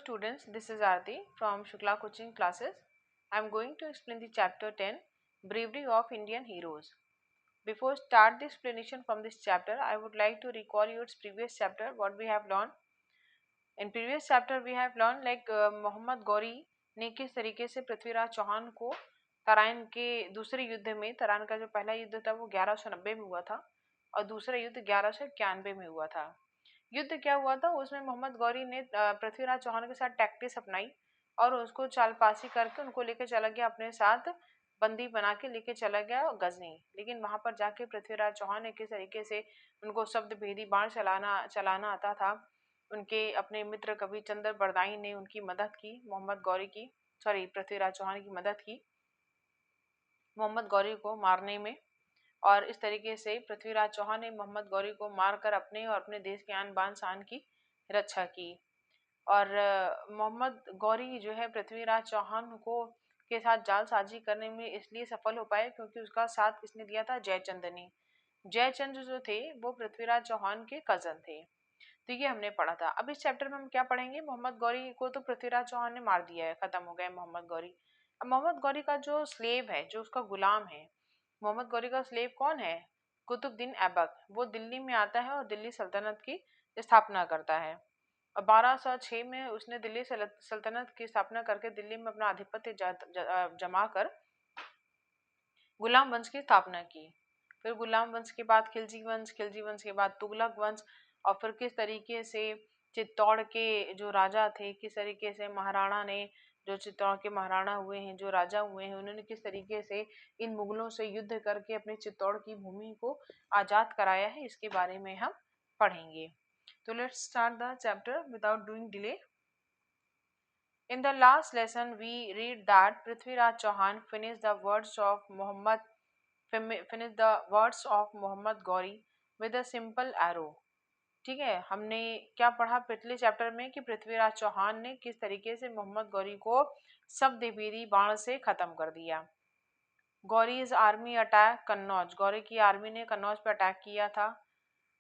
students, this is Aarti from Shukla Coaching Classes. I am going to explain the chapter 10, Bravery of Indian Heroes. Before start the explanation from this chapter, I would like to recall you its previous chapter, what we have learned. In previous chapter we have learned Mohammad Ghori ने किस तरीके से पृथ्वीराज चौहान को तराइन के दूसरे युद्ध में, तराइन का जो पहला युद्ध था वो 1190 में हुआ था और दूसरा युद्ध 1191 में हुआ था। युद्ध क्या हुआ था, उसमें मोहम्मद गौरी ने पृथ्वीराज चौहान के साथ टैक्टिस अपनाई और उसको चालपासी करके उनको लेकर चला गया, अपने साथ बंदी बना के लेके चला गया गजनी। लेकिन वहां पर जाके पृथ्वीराज चौहान ने किस तरीके से उनको शब्द भेदी बाण चलाना आता था, उनके अपने मित्र कवि चंद्र बरदाई ने उनकी मदद की, मोहम्मद गौरी की सॉरी पृथ्वीराज चौहान की मदद की मोहम्मद गौरी को मारने में। और इस तरीके से पृथ्वीराज चौहान ने मोहम्मद गौरी को मारकर अपने और अपने देश के आन बान शान की रक्षा की। और मोहम्मद गौरी जो है पृथ्वीराज चौहान को के साथ जालसाजी करने में इसलिए सफल हो पाए क्योंकि उसका साथ किसने दिया था, जयचंद ने। जयचंद जो थे वो पृथ्वीराज चौहान के कजन थे। तो ये हमने पढ़ा था। अब इस चैप्टर में हम क्या पढ़ेंगे, मोहम्मद गौरी को तो पृथ्वीराज चौहान ने मार दिया है, खत्म हो गए मोहम्मद गौरी। अब मोहम्मद गौरी का जो स्लेव है, जो उसका गुलाम है, मोहम्मद गौरी का स्लेव कौन है, कुतुबुद्दीन ऐबक। वो दिल्ली में आता है और दिल्ली सल्तनत की स्थापना करता है। और 1206 में उसने दिल्ली सल्तनत की स्थापना करके दिल्ली में अपना आधिपत्य जमा कर गुलाम वंश की स्थापना की। फिर गुलाम वंश के बाद खिलजी वंश, खिलजी वंश के बाद तुगलक वंश, और फिर किस तरीके से चित्तौड़ के जो राजा थे, किस तरीके से महाराणा ने, जो चित्तौड़ के महाराणा हुए हैं, जो राजा हुए हैं, उन्होंने किस तरीके से इन मुगलों से युद्ध करके अपने चित्तौड़ की भूमि को आजाद कराया है, इसके बारे में हम पढ़ेंगे। तो let's start the chapter without doing delay. In the last lesson, we read that Prithviraj Chauhan finished the words of Muhammad Gauri with a simple arrow. ठीक है, हमने क्या पढ़ा पिछले चैप्टर में कि पृथ्वीराज चौहान ने किस तरीके से मोहम्मद गौरी को शब्दभेदी बाण से खत्म कर दिया। गौरीज आर्मी अटैक कन्नौज, गौरी की आर्मी ने कन्नौज पर अटैक किया था।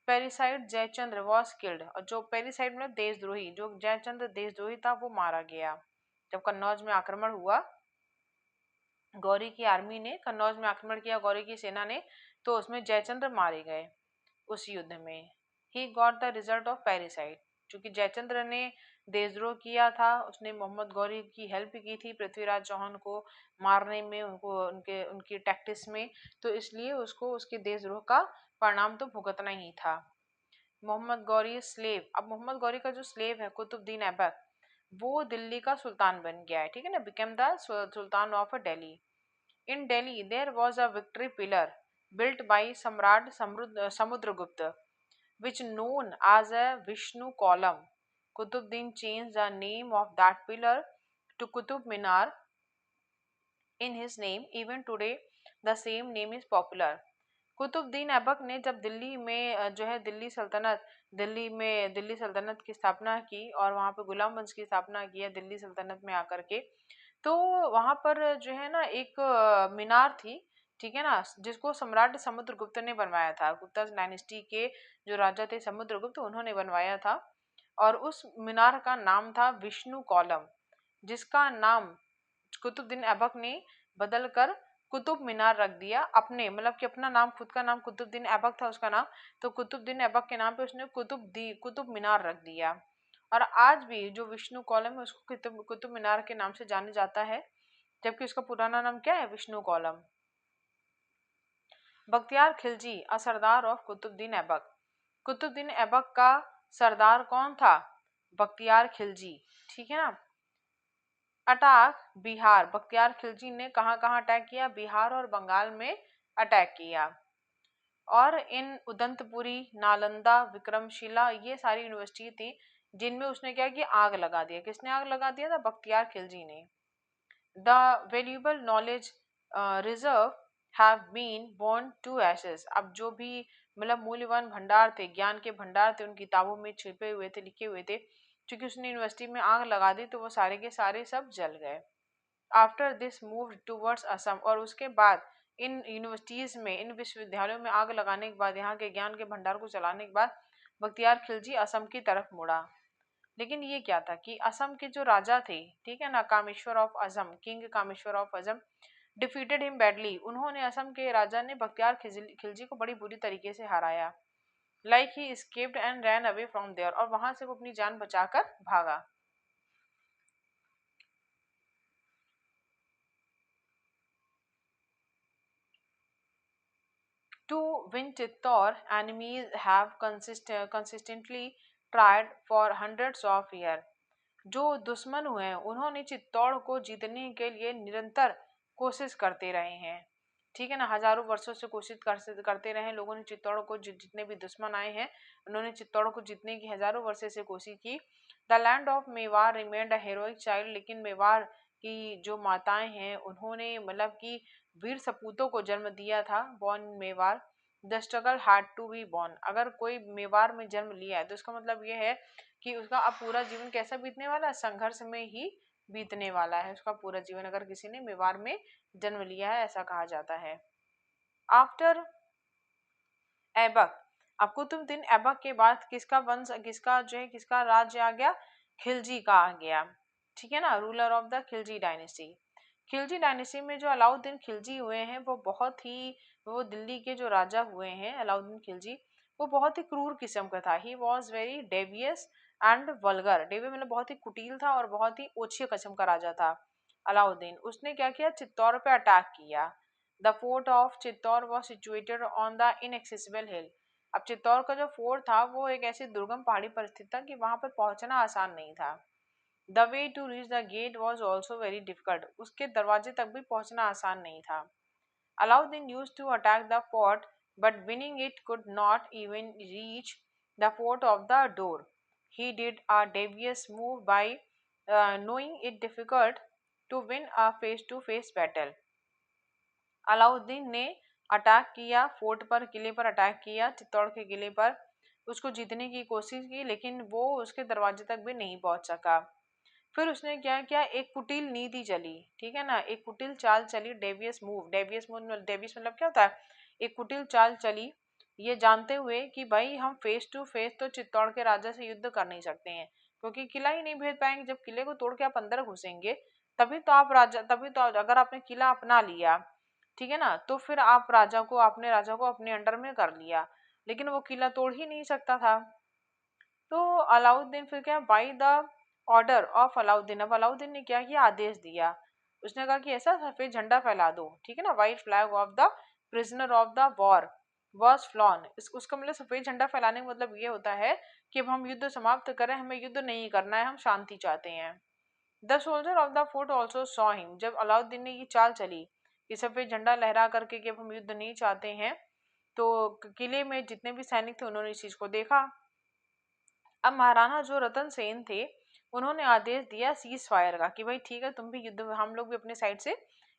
पेरिसाइड जयचंद्र वॉज किल्ड, और जो पेरिसाइड मतलब देशद्रोही, जो जयचंद्र देशद्रोही था वो मारा गया। जब कन्नौज में आक्रमण हुआ, गौरी की आर्मी ने कन्नौज में आक्रमण किया, गौरी की सेना ने, तो उसमें जयचंद्र मारे गए उस युद्ध में। He got the result of parricide, क्योंकि जयचंद्र ने देशद्रोह किया था, उसने मोहम्मद गौरी की हेल्प की थी पृथ्वीराज चौहान को मारने में, उनको उनकी टैक्टिस में, तो इसलिए उसको उसके देशद्रोह का परिणाम तो भुगतना ही था। मोहम्मद गौरी स्लेव, अब मोहम्मद गौरी का जो स्लेव है कुतुबुद्दीन ऐबक, वो दिल्ली का सुल्तान बन गया है, ठीक है ना, become the sultan of Delhi. In Delhi there was a victory pillar built by सम्राट Samudragupta which known as a Vishnu column. Qutbuddin changed the name of that pillar to Qutub Minar in his name. Even today the same name is popular. Qutubuddin Aibak ने जब दिल्ली में जो है दिल्ली सल्तनत की स्थापना की और वहाँ पे गुलाम वंश की स्थापना की है दिल्ली सल्तनत में आकर के, तो वहाँ पर जो है ना एक मीनार थी, ठीक है ना, जिसको सम्राट समुद्रगुप्त ने बनवाया था। गुप्ता डायनेस्टी के जो राजा थे समुद्रगुप्त, उन्होंने बनवाया था। और उस मीनार का नाम था विष्णु कॉलम, जिसका नाम कुतुबुद्दीन ऐबक ने बदल कर कुतुब मीनार रख दिया, अपने मतलब कि अपना नाम, खुद का नाम कुतुबुद्दीन ऐबक था उसका नाम, तो कुतुबुद्दीन ऐबक के नाम पे उसने कुतुब मीनार रख दिया। और आज भी जो विष्णु कॉलम है उसको कुतुब मीनार के नाम से जाने जाता है, जबकि उसका पुराना नाम क्या है, Vishnu column. Bakhtiyar Khilji a sardar of Qutbuddin Aibak, Qutbuddin Aibak का सरदार कौन था, बख्तियार खिलजी, ठीक है ना। अटैक बिहार, बख्तियार खिलजी ने कहाँ कहाँ अटैक किया, बिहार और बंगाल में अटैक किया। और इन उदंतपुरी, नालंदा, विक्रमशिला, ये सारी यूनिवर्सिटी थी जिनमें उसने क्या किया, आग लगा दिया। किसने आग लगा दिया था, बख्तियार खिलजी ने। The valuable knowledge reserve have been burn to ashes, अब जो भी मतलब मूल्यवान भंडार थे, ज्ञान के भंडार थे, उन किताबों में छिपे हुए थे, लिखे हुए थे, क्योंकि उसने यूनिवर्सिटी में आग लगा दी तो वो सारे के सारे सब जल गए। After this move towards Assam, और उसके बाद इन यूनिवर्सिटीज में, इन विश्वविद्यालयों में आग लगाने के बाद, यहाँ के ज्ञान के भंडार को चलाने के बाद बख्तियार खिलजी असम की तरफ मुड़ा। लेकिन ये क्या था कि असम के जो राजा थे, ठीक है ना, Kameshwar of Assam, king Kameshwar of Assam defeated him badly. उन्होंने, असम के राजा ने बख्तियार खिलजी को बड़ी बुरी तरीके से हराया। Like he escaped and ran away from there, और वहां से वो अपनी जान बचाकर भागा। To win Chittor, enemies have consistently tried for hundreds of years. जो दुश्मन हुए हैं उन्होंने चित्तौड़ को जीतने के लिए निरंतर कोशिश करते रहे हैं, ठीक है ना, हजारों वर्षों से कोशिश करते रहे हैं लोगों ने चित्तौड़ को, जितने भी दुश्मन आए हैं उन्होंने चित्तौड़ को जीतने की हजारों वर्षों से कोशिश की। The land of Mewar remained a heroic child, लेकिन मेवाड़ की जो माताएं हैं उन्होंने मतलब कि वीर सपूतों को जन्म दिया था, born Mewar. The struggle had to be born, अगर कोई मेवाड़ में जन्म लिया है तो इसका मतलब ये है कि उसका अब पूरा जीवन कैसा बीतने वाला है, संघर्ष में ही बीतने वाला है उसका पूरा जीवन, अगर किसी ने मेवाड़ में जन्म लिया है, ऐसा कहा जाता है। आफ्टर ऐबक, अब कुतुबुद्दीन ऐबक के बाद किसका वंश, किसका जो है, किसका राज्य आ गया, खिलजी का आ गया, ठीक है ना, ruler of the Khilji dynasty. Khilji dynasty में जो अलाउद्दीन खिलजी हुए हैं वो बहुत ही, वो दिल्ली के जो राजा हुए हैं अलाउद्दीन खिलजी, वो बहुत ही क्रूर किस्म का था। He was very Davies and vulgar, Davies मतलब बहुत ही कुटिल था और बहुत ही ओछे किस्म का राजा था अलाउद्दीन। उसने क्या किया, चित्तौड़ पे अटैक किया। The fort of Chittor was situated on the inaccessible hill. अब चित्तौड़ का जो फोर्ट था वो एक ऐसी दुर्गम पहाड़ी पर स्थित था कि वहां पर पहुंचना आसान नहीं था। The way to reach the gate was also very difficult, उसके दरवाजे तक भी पहुंचना आसान नहीं था। Alauddin used to attack the fort but winning it could not even reach the fort of the door. He did a devious move by knowing it difficult to win a face to face battle। Alauddin ने attack किया fort पर, किले पर attack किया, चित्तौड़ के किले पर, उसको जीतने की कोशिश की, लेकिन वो उसके दरवाजे तक भी नहीं पहुंच सका। फिर उसने क्या किया, एक कुटिल नीति चली, ठीक है ना, एक कुटिल चाल चली, डेवियस मूव, डेवियस मतलब क्या होता है, एक कुटिल चाल चली, ये जानते हुए कि भाई हम फेस टू फेस तो चित्तौड़ के राजा से युद्ध कर नहीं सकते हैं, क्योंकि किला ही नहीं भेद पाएंगे। जब किले को तोड़ के आप अंदर घुसेंगे तभी तो आप राजा, तभी तो अगर आपने किला अपना लिया, ठीक है ना, तो फिर आप राजा को, आपने राजा को अपने अंडर में कर लिया, लेकिन वो किला तोड़ ही नहीं सकता था। तो अलाउद्दीन फिर क्या, by the order of Alauddin, अब अलाउद्दीन ने क्या किया, आदेश दिया, उसने कहा कि ऐसा सफेद झंडा फैला दो, ठीक है ना, white flag of the prisoner of the war was flown. उसका मतलब सफेद झंडा फैलाने का मतलब ये होता है कि अब हम युद्ध समाप्त करें, हमें युद्ध नहीं करना है, हम शांति चाहते हैं। The soldier of the fort also saw him, जब अलाउद्दीन ने ये चाल चली कि सफेद झंडा लहरा करके कि अब हम युद्ध नहीं चाहते हैं, तो किले में जितने भी सैनिक थे उन्होंने इस चीज को देखा। अब महाराणा जो रतन सेन थे उन्होंने आदेश दिया सीज फायर का, कि भाई ठीक है, तुम भी युद्ध, हम लोग भी अपने साइड से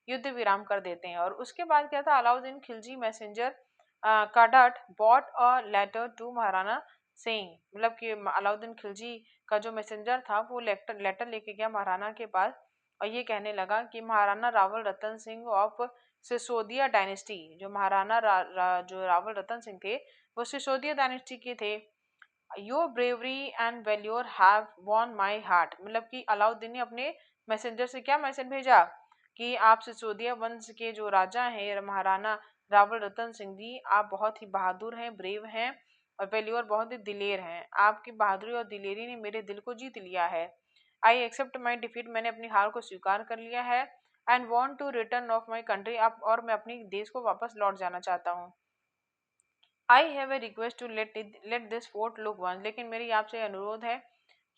युद्ध विराम कर देते हैं। और उसके बाद क्या था, अलाउद्दीन खिलजी मैसेंजर काडाट bought a letter to Maharana saying, मतलब कि अलाउद्दीन खिलजी का जो मैसेंजर था वो लेटर लेके गया महाराणा के पास, और ये कहने लगा कि महाराणा रावल रतन सिंह ऑफ सिसोदिया डायनेस्टी, जो महाराणा जो रावल रतन सिंह थे वो सिसोदिया डायनेस्टी के थे। Your bravery and valour have won my heart, मतलब कि अलाउद्दीन ने अपने मैसेंजर से क्या मैसेज भेजा कि आप सिसोदिया वंश के जो राजा हैं महाराणा रावल रतन सिंह जी, आप बहुत ही बहादुर हैं, ब्रेव हैं, और वैल्योर बहुत ही दिलेर हैं। आपकी बहादुरी और दिलेरी ने मेरे दिल को जीत लिया है। आई एक्सेप्ट माई डिफीट, मैंने अपनी हार को स्वीकार कर लिया है। And want to return of my country, आप, और मैं अपनी देश को वापस लौट जाना चाहता हूँ। I have a request to let this fort look once, लेकिन मेरी आपसे अनुरोध है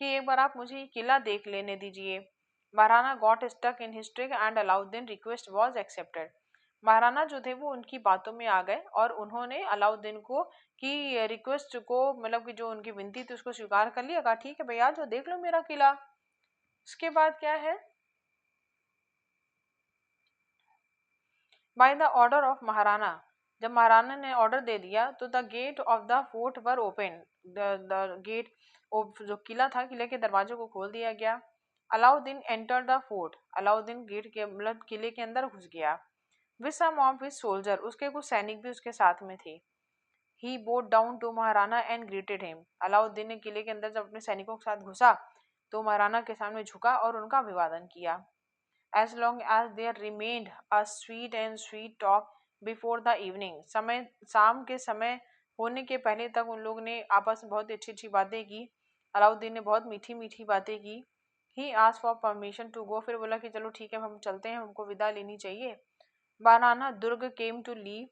कि एक बार आप मुझे ये किला देख लेने दीजिए। Maharana got stuck in history and Alauddin request was accepted. Maharana जो थे वो उनकी बातों में आ गए और उन्होंने अलाउद्दीन को की रिक्वेस्ट को, मतलब कि जो उनकी विनती थी उसको स्वीकार कर लिया, कहा ठीक है भैया जो देख लो मेरा किला। उसके बाद क्या है, by the order of Maharana, जब महाराणा ने ऑर्डर दे दिया तो the gate of the fort were open, the gate, जो किला था किले के दरवाजे को खोल दिया गया। Alauddin enter the fort, Alauddin gate के मतलब किले के अंदर घुस गया। With some of his soldier, उसके कुछ सैनिक भी उसके साथ में थे। He bowed down to Maharana and greeted him, Alauddin ने किले के अंदर जब अपने सैनिकों के साथ घुसा तो महाराणा के सामने झुका और उनका अभिवादन किया। As long as there remained a sweet and sweet talk before the evening, समय शाम के समय होने के पहले तक उन लोग ने आपस में बहुत अच्छी अच्छी बातें की। अलाउद्दीन ने बहुत मीठी मीठी बातें की। He asked for permission to go, फिर बोला कि चलो ठीक है हम चलते हैं, हमको विदा लेनी चाहिए। महाराणा दुर्ग came to leave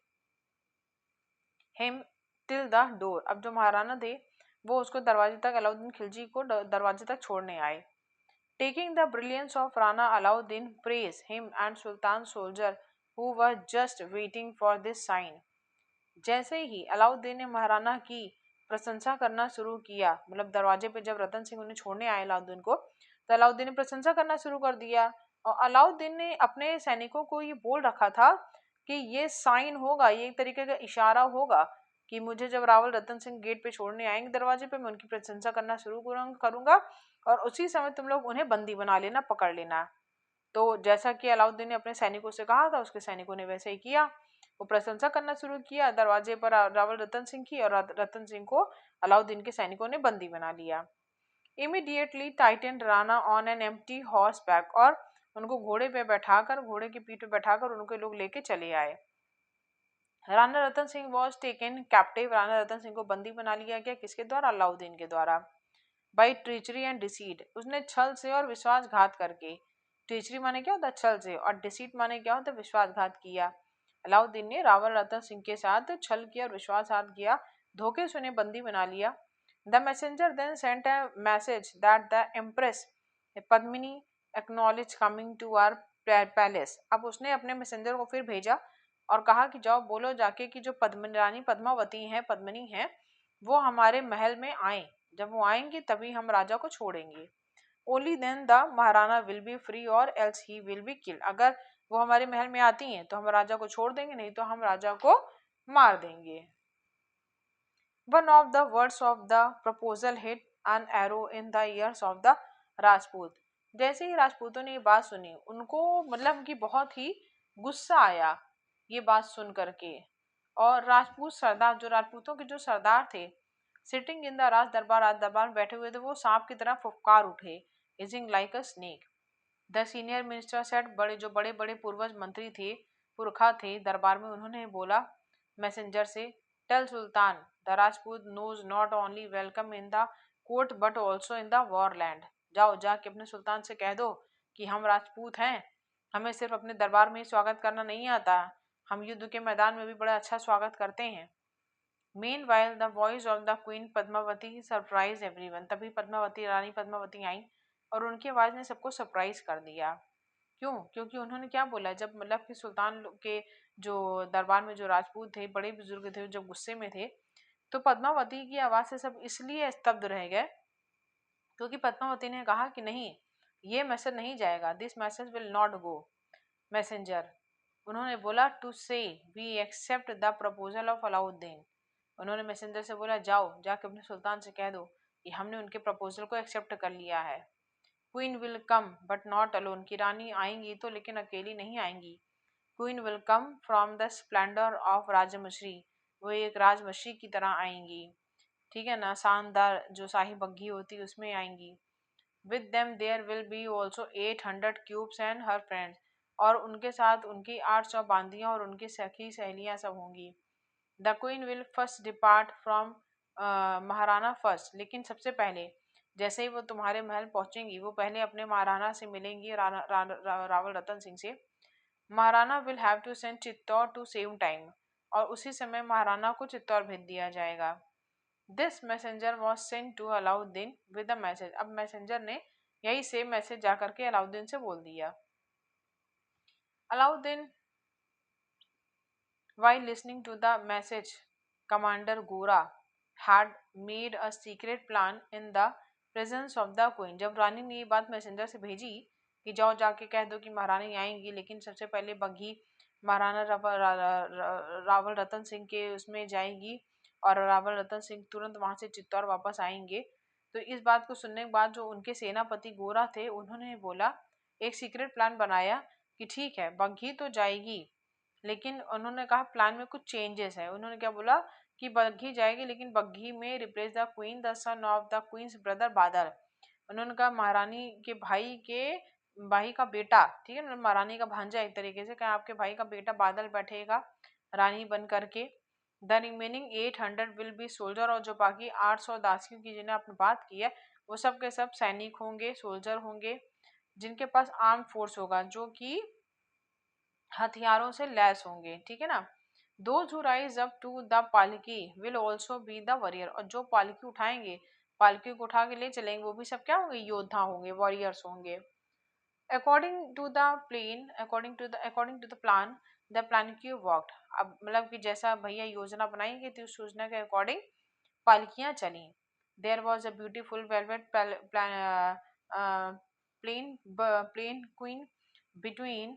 him till the door, अब जो महाराणा थे वो उसको दरवाजे तक, अलाउद्दीन खिलजी को दरवाजे तक छोड़ने आए। Taking the brilliance of Rana Alauddin praise him and sultan soldier who were just waiting for this sign, जैसे ही अलाउद्दीन ने महाराणा की प्रशंसा करना शुरू किया, मतलब दरवाजे पे जब रतन सिंह उन्हें छोड़ने आए अलाउद्दीन को, तो अलाउद्दीन ने प्रशंसा करना शुरू कर दिया। और अलाउद्दीन ने अपने सैनिकों को ये बोल रखा था कि ये साइन होगा, ये एक तरीके का इशारा होगा कि मुझे जब रावल रतन सिंह गेट पे छोड़ने आएंगे दरवाजे पे, मैं उनकी प्रशंसा करना शुरू करूंगा और उसी समय तुम लोग उन्हें बंदी बना लेना, पकड़ लेना। तो जैसा कि अलाउद्दीन ने अपने सैनिकों से कहा था, उसके सैनिकों ने वैसे ही किया। वो प्रशंसा करना शुरू किया दरवाजे पर रावल रतन सिंह की, और रतन सिंह को अलाउद्दीन के सैनिकों ने बंदी बना लिया। Immediately Titan Rana on an empty horse back, और उनको घोड़े पे बैठाकर, घोड़े की पीठ पे बैठाकर उनके लोग लेके चले आए। Rana Ratan Singh was taken captive, Rana Ratan Singh को बंदी बना लिया गया, किसके द्वारा? अलाउद्दीन के द्वारा। बाई ट्रीचरी एंड डिसीट, उसने छल से और विश्वासघात करके, ट्रीचरी माने क्या होता है? छल से, और डिसीट माने क्या होता है? विश्वासघात किया। अलाउद्दीन ने रावल रतन सिंह के साथ छल किया और विश्वासघात किया, धोखे से उन्हें बंदी बना लिया। The messenger then sent a message that the empress Padmini acknowledge coming to our palace, अब उसने अपने मैसेंजर को फिर भेजा और कहा कि जाओ बोलो जाके कि जो रानी पद्मावती हैं, पद्मिनी हैं, वो हमारे महल में आए, जब वो आएंगे तभी हम राजा को छोड़ेंगे। Only then the Maharana will be free और else he will be killed, अगर वो हमारे महल में आती हैं तो हम राजा को छोड़ देंगे, नहीं तो हम राजा को मार देंगे। One of the words of the proposal hit an arrow in the years of the Rajput, जैसे ही राजपूतों ने ये बात सुनी, उनको मतलब कि बहुत ही गुस्सा आया ये बात सुन करके। और राजपूत सरदार, जो राजपूतों के जो सरदार थे, सिटिंग इन द राज दरबार में बैठे हुए थे, वो सांप की तरह फुफकार उठे, easing like a snake. The senior minister said, बड़े जो बड़े बड़े पूर्वज मंत्री थे, पुरखा थे दरबार में, उन्होंने बोला मैसेंजर से, tell sultan the Rajput knows not only welcome in the court but also in the war land, जाओ जाके अपने सुल्तान से कह दो कि हम राजपूत हैं, हमें सिर्फ अपने दरबार में ही स्वागत करना नहीं आता, हम युद्ध के मैदान में भी बड़ा अच्छा स्वागत करते हैं। Meanwhile, the voice of the Queen Padmavati surprise everyone, तभी पद्मावती, रानी पद्मावती आई और उनकी आवाज़ ने सबको सरप्राइज कर दिया। क्यों? क्योंकि उन्होंने क्या बोला, जब मतलब कि सुल्तान के जो दरबार में जो राजपूत थे, बड़े बुजुर्ग थे, जब गुस्से में थे, तो पद्मावती की आवाज़ से सब इसलिए स्तब्ध रह गए क्योंकि पद्मावती ने कहा कि नहीं, ये मैसेज नहीं जाएगा, this message will not go. Messenger, उन्होंने बोला to say we accept the proposal of Alauddin, उन्होंने मैसेंजर से बोला जाओ जाके अपने सुल्तान से कह दो कि हमने उनके प्रपोजल को एक्सेप्ट कर लिया है। Queen will come but not alone, की रानी आएंगी तो लेकिन अकेली नहीं आएंगी। Queen will come from the splendour of राजमश्री, वो एक राजमश्री की तरह आएंगी, ठीक है ना, शानदार जो शाही बग्घी होती है उसमें आएंगी। With them there will be also 800 cubes and her friends, और उनके साथ उनकी 800 बांदियाँ और उनकी सखी सहेलियाँ सब होंगी। The queen will first depart from Maharana first, लेकिन सबसे पहले जैसे ही वो तुम्हारे महल पहुंचेंगी, वो पहले अपने महाराणा से मिलेंगी, रावल रतन सिंह से। Maharana will have to send Chittor to save time, और उसी समय महाराणा को चित्तौड़ भेज दिया जाएगा। This messenger was sent to Alauddin with a message, अब मैसेंजर ने यही सेम मैसेज जा करके अलाउद्दीन से बोल दिया। Alauddin while listening to the message, Commander Gora had made a secret plan in the presence of the queen, जब रानी ने ये बात मैसेंजर से भेजी कि जाओ जाके कह दो कि महारानी आएंगी, लेकिन सबसे पहले बग्घी महाराणा रावल रतन सिंह के उसमें जाएगी और रावल रतन सिंह तुरंत वहां से चित्तौड़ वापस आएंगे। तो इस बात को सुनने के बाद जो उनके सेनापति गोरा थे, उन्होंने बोला, एक सीक्रेट प्लान बनाया कि ठीक है बग्घी तो जाएगी, लेकिन उन्होंने कहा प्लान में कुछ चेंजेस है। उन्होंने क्या बोला कि बग्घी जाएगी, लेकिन बग्घी में replace the queen the son of the queen's brother Badal, उन्होंने कहा महारानी के भाई का बेटा, ठीक है ना, महारानी का भांजा एक तरीके से, कहा आपके भाई का बेटा बादल बैठेगा रानी बन करके। The remaining 800 will be soldier, और जो बाकी 800 दासियों की जिन्हें आपने बात की है वो सब के सब सैनिक होंगे, सोल्जर होंगे, जिनके पास आर्म फोर्स होगा, जो कि हथियारों से लैस होंगे, ठीक है ना। Those who rise up to the palki will also be the warrior, और जो पालकी उठाएंगे, पालकी को उठा के ले चलेंगे, वो भी सब क्या होंगे, योद्धा होंगे, वॉरियर्स होंगे। According to the plan the palki walked, अब मतलब कि जैसा भैया योजना बनाई गई थी उस योजना के अकॉर्डिंग पालकियां चली। There was a beautiful velvet plain queen between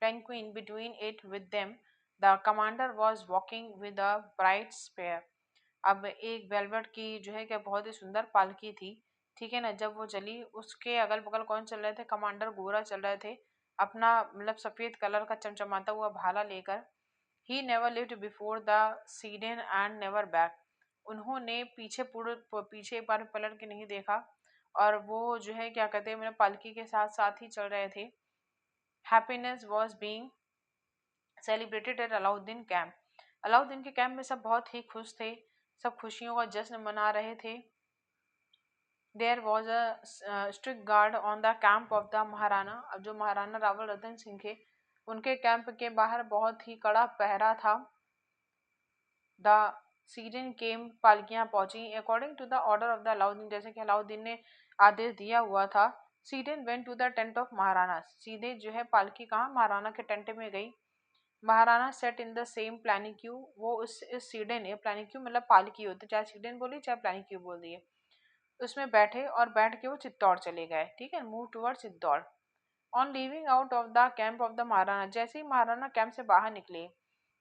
penguin between it with them. The commander was walking with a bright spear. अब एक वेलवेट की जो है क्या बहुत ही सुंदर पालकी थी, ठीक है ना। जब वो चली उसके अगल बगल कौन चल रहे थे, कमांडर गोरा चल रहे थे, अपना मतलब सफेद कलर का चमचमाता हुआ भाला लेकर। He never lived before the sedan and never back, उन्होंने पीछे एक बार पलट के नहीं देखा, और वो जो है क्या कहते हैं मेरे पालकी के साथ साथ ही चल रहे थे। Happiness was being celebrated at Alauddin camp, Alauddin के कैंप में सब बहुत ही खुश थे, सब खुशियों का जश्न मना रहे थे। There was a strict guard on the camp of the Maharana, अब जो महाराणा रावल रतन सिंह थे उनके कैंप के बाहर बहुत ही कड़ा पहरा था। द सीजन केम, पालकियां पहुंची according to the order of the Alauddin, जैसे कि अलाउद्दीन ने आदेश दिया हुआ था। Sedan went to the tent of Maharana, सीधे जो है पालकी कहाँ, महाराणा के टेंट में गई। Maharana set in the same palanquin, वो इस सीडन है, प्लानिक्यू मतलब पालकी होती है, चाहे सीडन बोली चाहे प्लानिक्यू बोल दिए, उसमें बैठे और बैठ के वो चित्तौड़ चले गए, ठीक है, move toward Chittor. On leaving out of the camp of the Maharana, जैसे ही महाराणा कैंप से बाहर निकले,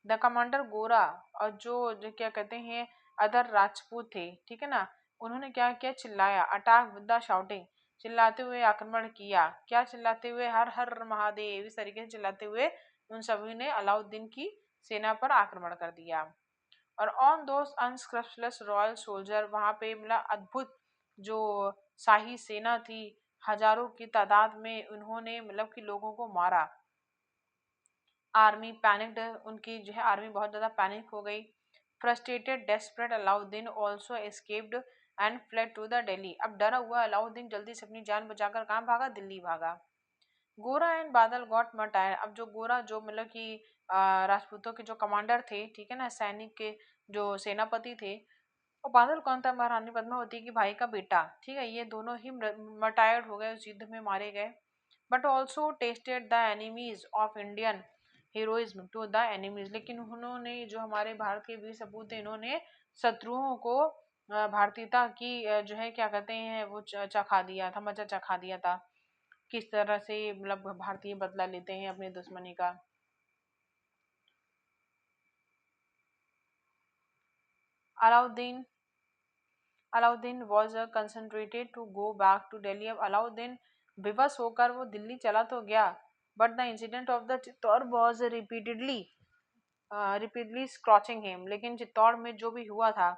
द कमांडर गोरा और जो क्या कहते हैं अदर राजपूत थे, ठीक है ना, उन्होंने क्या किया, चिल्लाया, अटैक विद द शाउटिंग, चिल्लाते हुए आक्रमण किया, क्या चिल्लाते हुए, हर हर महादेव, इस तरीके से चिल्लाते हुए उन सभी ने अलाउद्दीन की सेना पर आक्रमण कर दिया। और ऑन दोस अनस्क्रप्शलेस रॉयल सोल्जर, वहां पे मिला अद्भुत जो शाही सेना थी, हजारों की तादाद में उन्होंने मतलब कि लोगों को मारा। आर्मी पैनिक्ड, उनकी जो है आर्मी बहुत ज़्यादा पैनिक हो गई। Frustrated desperate Alauddin also escaped and fled to the Delhi, अब डरा हुआ अलाउद्दीन जल्दी से अपनी जान बचाकर कहाँ भागा, दिल्ली भागा। गोरा एंड बादल गॉट मटायर, अब जो गोरा जो मतलब कि राजपूतों के जो कमांडर थे, ठीक है ना, सैनिक के जो सेनापति थे, और बादल कौन था, महारानी पद्मावती की भाई का बेटा, ठीक है, ये दोनों ही मटायर्ड हो गए, उस युद्ध में मारे गए। But also tested the enemies of Indian heroism to the enemies, लेकिन उन्होंने जो हमारे भारत के वीर सपूत थे, इन्होंने शत्रुओं को भारतीयता की जो है क्या कहते हैं वो चखा दिया था, मजा चखा दिया था, किस तरह से मतलब भारतीय बदला लेते हैं अपनी दुश्मनी का। Alauddin Alauddin was concentrated to go back to Delhi, अब अलाउद्दीन विवश होकर वो दिल्ली चला तो गया, but the incident of the Chittor was repeatedly scorching him, लेकिन चित्तौड़ में जो भी हुआ था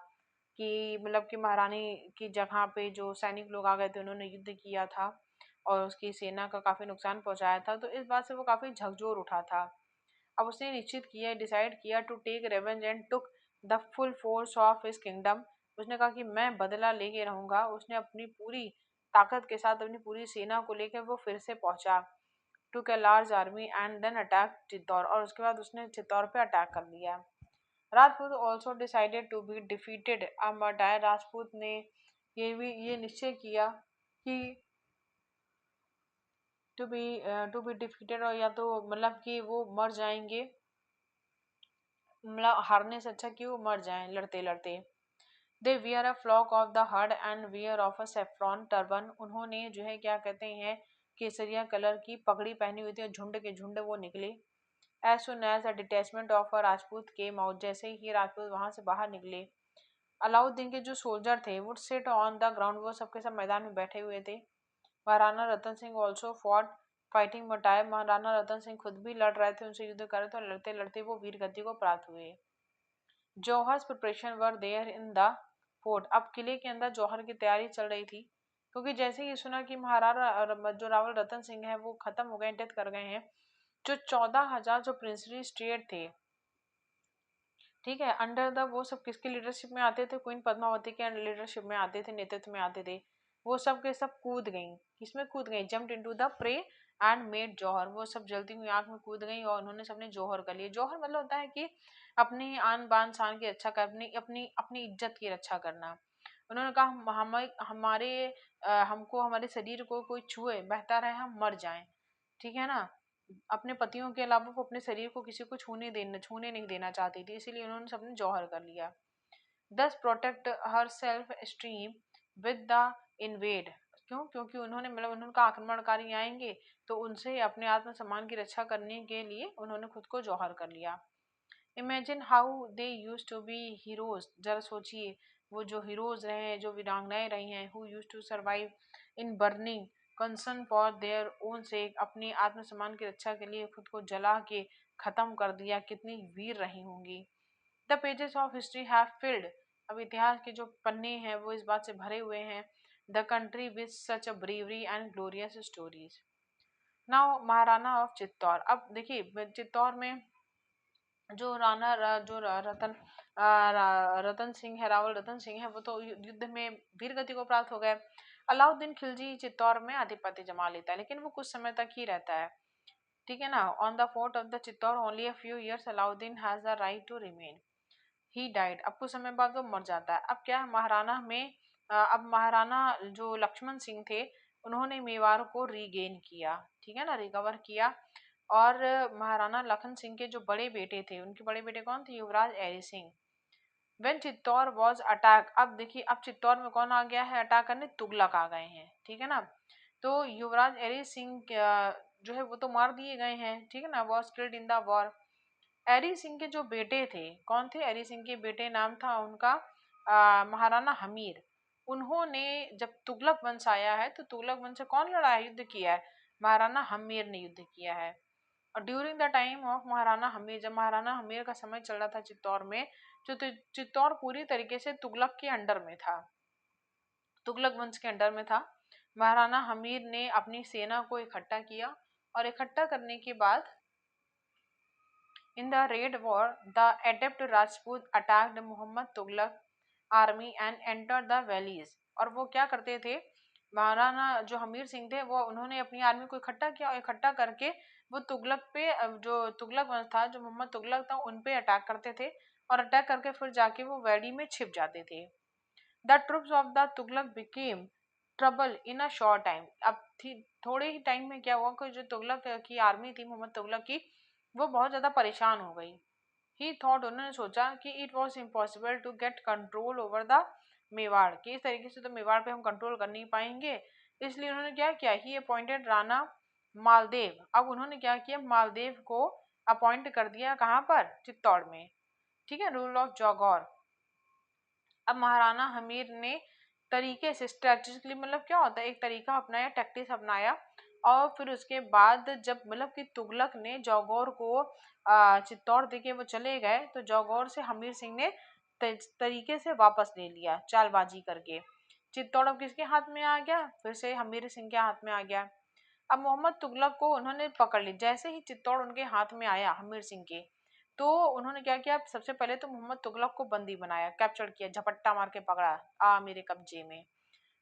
कि मतलब कि महारानी की जगह पे जो सैनिक लोग आ गए थे, उन्होंने युद्ध किया था और उसकी सेना का काफी नुकसान पहुंचाया था, तो इस बात से वो काफी झकझोर उठा था। अब उसने निश्चित किया, डिसाइड किया to take revenge and took the full force of his kingdom, उसने कहा कि मैं बदला लेके रहूंगा। उसने अपनी पूरी ताकत के साथ अपनी पूरी सेना को लेकर वो फिर से पहुंचा, took a large army and then attack Chittor, और उसके बाद उसने चित्तौड़ पे अटैक कर लिया। Rajput also decided to be defeated, अब मटायर राजपूत ने ये निश्चय किया कि टू बी डिफीटेड, और या तो मतलब कि वो मर जाएंगे, मतलब हारने से अच्छा कि वो मर जाएं लड़ते लड़ते। They wear a flock of the herd and wear of a saffron turban, उन्होंने जो है क्या कहते हैं केसरिया कलर की पगड़ी पहनी हुई थी और झुंड के झुंड वो निकले। As soon as a detachment of a Rajput came out, जैसे ही राजपूत वहां से बाहर निकले, अलाउद्दीन के जो सोल्जर थे would sit on the ground, वो सबके सब मैदान में बैठे हुए थे। Maharana Ratan Singh also fought fighting martyr, Maharana Ratan Singh खुद भी लड़ रहे थे, उनसे युद्ध कर रहे थे, और लड़ते लड़ते वो वीर गति को प्राप्त हुए। Jauhar's preparation were there in the fort, अब किले के अंदर जौहर की तैयारी चल रही थी, क्योंकि जैसे ही सुना कि महाराणा जो रावल रतन सिंह है वो खत्म हो गए, डेथ कर गए हैं, जो 14,000 जो प्रिंसली स्टेट थे, ठीक है, अंडर द, वो सब किसके लीडरशिप में आते थे? क्वीन पद्मावती के लीडरशिप में आते थे, नेतृत्व में आते थे। वो सब के सब कूद गई, किसमें कूद गई? Jumped into the pyre and made jauhar. वो सब जलती हुई आग में कूद गई और उन्होंने सबने जौहर कर लिए। जौहर मतलब होता है कि अपनी आन बान शान की रक्षा कर, अपनी अपनी अपनी इज्जत की रक्षा करना। उन्होंने कहा हमारे हमको हमारे शरीर को कोई छुए बेहतर है हम मर जाएं, ठीक है ना। अपने पतियों के अलावा वो अपने शरीर को किसी को छूने नहीं देना चाहती थी, इसीलिए उन्होंने सबने जौहर कर लिया। दस protect her self stream with the invade. क्यों? क्योंकि उन्होंने मतलब उन्होंने कहा आक्रमणकारी आएंगे तो उनसे अपने आत्मसम्मान की रक्षा करने के लिए उन्होंने खुद को जौहर कर लिया। Imagine how they use to be heroes. जरा सोचिए वो जो हीरोज रहे हैं, जो वीरांगनाएं रही हैं, who use to survive in burning concern for their own sake, अपने आत्मसम्मान की रक्षा के लिए खुद को जला के खत्म कर दिया, कितनी वीर रही होंगी। The pages of history have filled, अब इतिहास के जो पन्ने हैं वो इस बात से भरे हुए हैं, the country with such a bravery and glorious stories. Now Maharana of Chittor. अब देखिए चित्तौड़ में जो रतन रतन सिंह है, रावल रतन सिंह है, वो तो युद्ध में वीर गति को प्राप्त हो गए। अलाउद्दीन खिलजी चित्तौड़ में आधिपत्य जमा लेता है, लेकिन वो कुछ समय तक ही रहता है, ठीक है ना। On the fort of the Chittor only a few years, Alauddin has the right to remain, he died. अब कुछ समय बाद वो मर जाता है। अब क्या है महाराणा में अब महाराणा जो लक्ष्मण सिंह थे उन्होंने मेवाड़ को रीगेन किया, ठीक है ना, रिकवर किया। और महाराणा लखन सिंह के जो बड़े बेटे थे, उनके बड़े बेटे कौन थे? युवराज Ari Singh. When Chittor was attack, अब देखिए अब चित्तौड़ में कौन आ गया है अटैक करने? तुगलक आ गए हैं, ठीक है ना। तो युवराज एरी सिंह जो है वो तो मार दिए गए हैं, ठीक है ना, was killed in the war. Ari Singh के जो बेटे थे, कौन थे एरी सिंह के बेटे? नाम था उनका महाराणा हमीर। उन्होंने जब तुगलक वंश आया है तो तुगलक वंश से कौन लड़ा है, युद्ध किया है? महाराणा हमीर ने युद्ध किया है। और during the time of Maharana Hamir, जब महाराणा हमीर का समय चल रहा था चित्तौड़ में, जो चित्तौड़ पूरी तरीके से तुगलक के अंडर में था, तुगलक वंश के अंडर में था। महाराणा हमीर ने अपनी सेना को इकट्ठा किया और इकट्ठा करने के बाद in the red war the adept Rajput attacked Mohammad Tughlaq army and enter the valleys. और वो क्या करते थे, महाराणा जो हमीर सिंह थे वो उन्होंने अपनी आर्मी को इकट्ठा किया और इकट्ठा करके वो तुगलक पे जो तुगलक वंश था, जो मोहम्मद तुगलक था, उन पे अटैक करते थे और अटैक करके फिर जाके वो वैली में छिप जाते थे। The troops of the Tughlaq became trouble in a short time. अब थी थोड़े ही टाइम में क्या हुआ कि जो तुगलक की आर्मी थी मोहम्मद तुगलक की, वो बहुत ज़्यादा परेशान हो गई। ही थॉट, उन्होंने सोचा कि it was impossible to get control over the Mewar, कि इस तरीके से तो मेवाड़ पे हम कंट्रोल कर नहीं पाएंगे। इसलिए उन्होंने क्या किया, ही अपॉइंटेड राणा मालदेव। अब उन्होंने क्या किया, मालदेव को अपॉइंट कर दिया, कहाँ पर? चित्तौड़ में, ठीक है, रूल ऑफ जौगौर। अब महाराणा हमीर ने तरीके से स्ट्रेटेजिकली, मतलब क्या होता है, एक तरीका अपनाया, टैक्टिक्स अपनाया। और फिर उसके बाद जब मतलब कि तुगलक ने जौगौर को चित्तौड़ देके वो चले गए, तो जौगौर से हमीर सिंह ने तरीके से वापस ले लिया, चालबाजी करके। चित्तौड़ अब किसके हाथ में आ गया? फिर से हमीर सिंह के हाथ में आ गया। अब मोहम्मद तुगलक को उन्होंने पकड़ ली, जैसे ही चित्तौड़ उनके हाथ में आया हमीर सिंह के, तो उन्होंने क्या किया, सबसे पहले तो मोहम्मद तुगलक को बंदी बनाया, कैप्चर किया, झपट्टा मार के पकड़ा, आ मेरे कब्जे में,